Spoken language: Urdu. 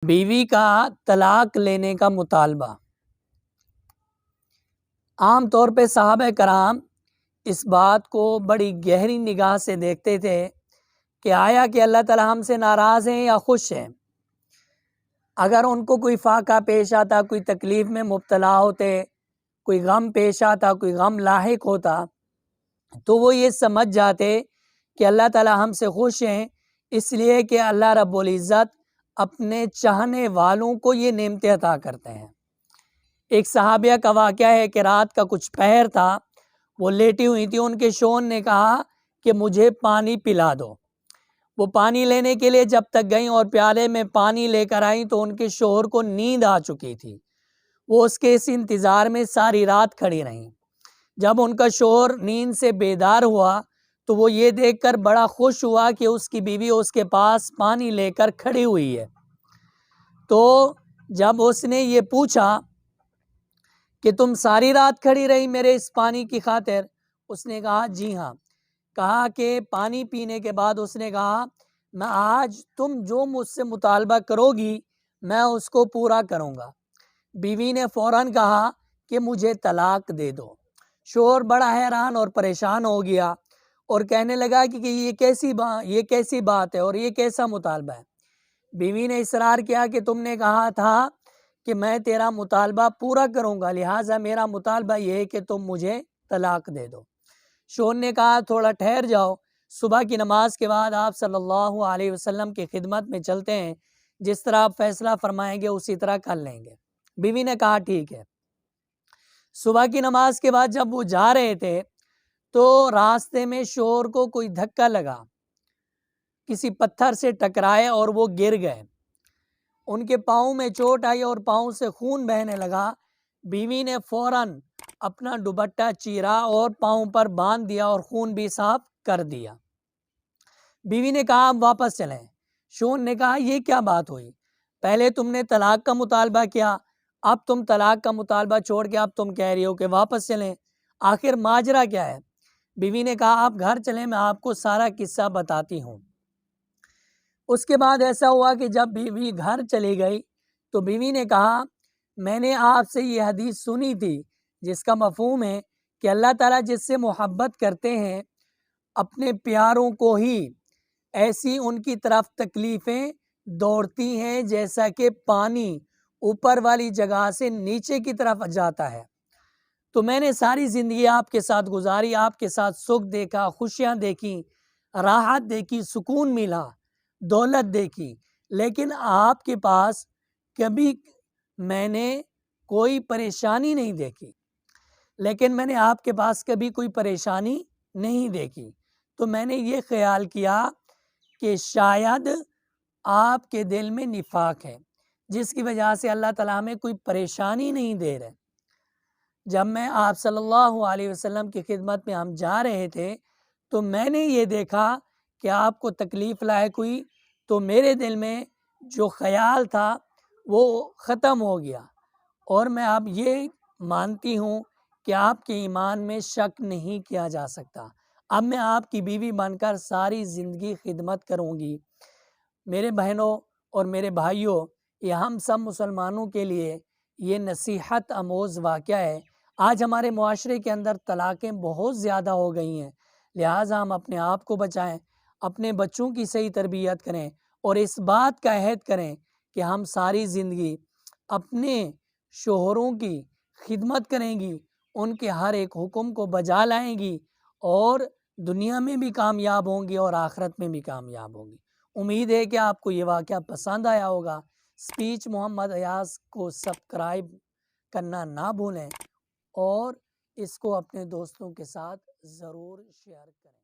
بیوی کا طلاق لینے کا مطالبہ۔ عام طور پہ صحابہ کرام اس بات کو بڑی گہری نگاہ سے دیکھتے تھے کہ آیا کہ اللہ تعالیٰ ہم سے ناراض ہیں یا خوش ہیں۔ اگر ان کو کوئی فاقہ پیش آتا، کوئی تکلیف میں مبتلا ہوتے، کوئی غم پیش آتا، کوئی غم لاحق ہوتا، تو وہ یہ سمجھ جاتے کہ اللہ تعالیٰ ہم سے خوش ہیں، اس لیے کہ اللہ رب العزت اپنے چاہنے والوں کو یہ نعمتیں عطا کرتے ہیں۔ ایک صحابیہ کا واقعہ ہے کہ رات کا کچھ پہر تھا، وہ لیٹی ہوئی تھی، ان کے شوہر نے کہا کہ مجھے پانی پلا دو۔ وہ پانی لینے کے لیے جب تک گئیں اور پیالے میں پانی لے کر آئیں تو ان کے شوہر کو نیند آ چکی تھی۔ وہ اس کے اس انتظار میں ساری رات کھڑی رہیں۔ جب ان کا شوہر نیند سے بیدار ہوا تو وہ یہ دیکھ کر بڑا خوش ہوا کہ اس کی بیوی اس کے پاس پانی لے کر کھڑی ہوئی ہے۔ تو جب اس نے یہ پوچھا کہ تم ساری رات کھڑی رہی میرے اس پانی کی خاطر؟ اس نے کہا جی ہاں۔ کہا کہ پانی پینے کے بعد اس نے کہا میں آج تم جو مجھ سے مطالبہ کرو گی میں اس کو پورا کروں گا۔ بیوی نے فوراً کہا کہ مجھے طلاق دے دو۔ شوہر بڑا حیران اور پریشان ہو گیا اور کہنے لگا کہ یہ کیسی بات ہے اور یہ کیسا مطالبہ ہے۔ بیوی نے اصرار کیا کہ تم نے کہا تھا کہ میں تیرا مطالبہ پورا کروں گا، لہٰذا میرا مطالبہ یہ ہے کہ تم مجھے طلاق دے دو۔ شوہر نے کہا تھوڑا ٹھہر جاؤ، صبح کی نماز کے بعد آپ صلی اللہ علیہ وسلم کی خدمت میں چلتے ہیں، جس طرح آپ فیصلہ فرمائیں گے اسی طرح کر لیں گے۔ بیوی نے کہا ٹھیک ہے۔ صبح کی نماز کے بعد جب وہ جا رہے تھے تو راستے میں شوہر کو کوئی دھکا لگا، کسی پتھر سے ٹکرائے اور وہ گر گئے۔ ان کے پاؤں میں چوٹ آئی اور پاؤں سے خون بہنے لگا۔ بیوی نے فوراً اپنا دوپٹہ چیرا اور پاؤں پر باندھ دیا اور خون بھی صاف کر دیا۔ بیوی نے کہا اب واپس چلیں۔ شوہر نے کہا یہ کیا بات ہوئی؟ پہلے تم نے طلاق کا مطالبہ کیا، اب تم طلاق کا مطالبہ چھوڑ کے اب تم کہہ رہی ہو کہ واپس چلیں، آخر ماجرا کیا ہے؟ بیوی نے کہا آپ گھر چلیں، میں آپ کو سارا قصہ بتاتی ہوں۔ اس کے بعد ایسا ہوا کہ جب بیوی گھر چلی گئی تو بیوی نے کہا میں نے آپ سے یہ حدیث سنی تھی جس کا مفہوم ہے کہ اللہ تعالیٰ جس سے محبت کرتے ہیں اپنے پیاروں کو ہی ایسی ان کی طرف تکلیفیں دوڑتی ہیں جیسا کہ پانی اوپر والی جگہ سے نیچے کی طرف جاتا ہے۔ تو میں نے ساری زندگی آپ کے ساتھ گزاری، آپ کے ساتھ سکھ دیکھا، خوشیاں دیکھی، راحت دیکھی، سکون ملا، دولت دیکھی، لیکن آپ کے پاس کبھی میں نے کوئی پریشانی نہیں دیکھی، لیکن میں نے آپ کے پاس کبھی کوئی پریشانی نہیں دیکھی۔ تو میں نے یہ خیال کیا کہ شاید آپ کے دل میں نفاق ہے جس کی وجہ سے اللہ تعالیٰ ہمیں کوئی پریشانی نہیں دے رہے۔ جب میں آپ صلی اللہ علیہ وسلم کی خدمت میں ہم جا رہے تھے تو میں نے یہ دیکھا کہ آپ کو تکلیف لاحق ہوئی، تو میرے دل میں جو خیال تھا وہ ختم ہو گیا، اور میں اب یہ مانتی ہوں کہ آپ کے ایمان میں شک نہیں کیا جا سکتا۔ اب میں آپ کی بیوی بن کر ساری زندگی خدمت کروں گی۔ میرے بہنوں اور میرے بھائیوں، یہ ہم سب مسلمانوں کے لیے یہ نصیحت آموز واقعہ ہے۔ آج ہمارے معاشرے کے اندر طلاقیں بہت زیادہ ہو گئی ہیں، لہٰذا ہم اپنے آپ کو بچائیں، اپنے بچوں کی صحیح تربیت کریں اور اس بات کا عہد کریں کہ ہم ساری زندگی اپنے شوہروں کی خدمت کریں گی، ان کے ہر ایک حکم کو بجا لائیں گی اور دنیا میں بھی کامیاب ہوں گی اور آخرت میں بھی کامیاب ہوں گی۔ امید ہے کہ آپ کو یہ واقعہ پسند آیا ہوگا۔ سپیچ محمد ایاز کو سبسکرائب کرنا نہ بھولیں اور اس کو اپنے دوستوں کے ساتھ ضرور شیئر کریں۔